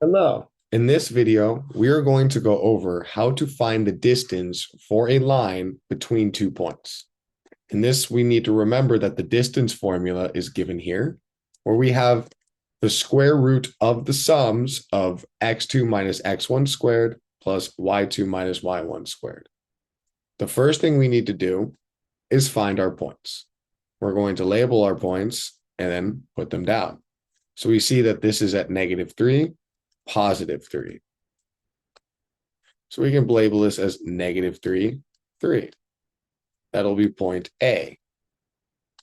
Hello. In this video, we are going to go over how to find the distance for a line between 2 points. In this, we need to remember that the distance formula is given here, where we have the square root of the sums of x2 minus x1 squared plus y2 minus y1 squared. The first thing we need to do is find our points. We're going to label our points and then put them down. So we see that this is at -3, +3. So we can label this as -3, 3. That'll be point A.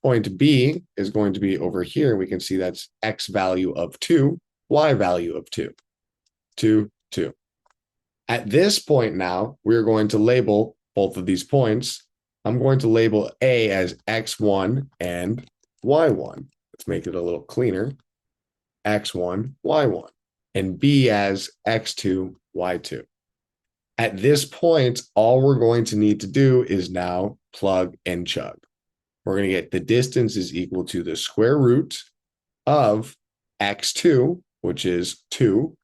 Point B is going to be over here. We can see that's x value of 2, y value of 2, 2, 2. At this point now, we're going to label both of these points. I'm going to label A as x1 and y1. Let's make it a little cleaner. x1, y1. And B as x2, y2. At this point, all we're going to need to do is now plug and chug. We're going to get the distance is equal to the square root of x2, which is 2,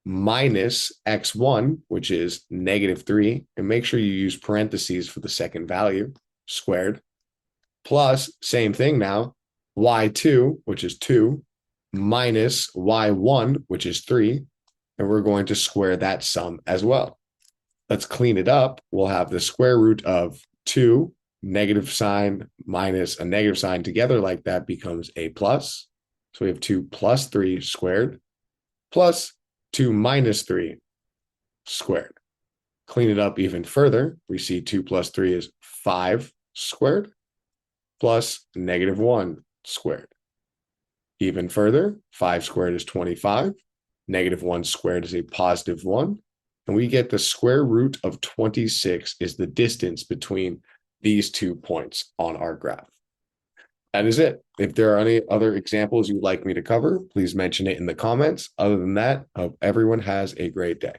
minus x1, which is -3, and make sure you use parentheses for the second value, squared, plus, same thing now, y2, which is 2, minus y1, which is 3, and we're going to square that sum as well. Let's clean it up. We'll have the square root of 2, negative sign minus a negative sign together like that becomes a plus. So we have 2 plus 3 squared plus 2 minus 3 squared. Clean it up even further. We see 2 plus 3 is 5 squared plus -1 squared. Even further, 5 squared is 25. -1 squared is a +1. And we get the square root of 26 is the distance between these 2 points on our graph. That is it. If there are any other examples you'd like me to cover, please mention it in the comments. Other than that, I hope everyone has a great day.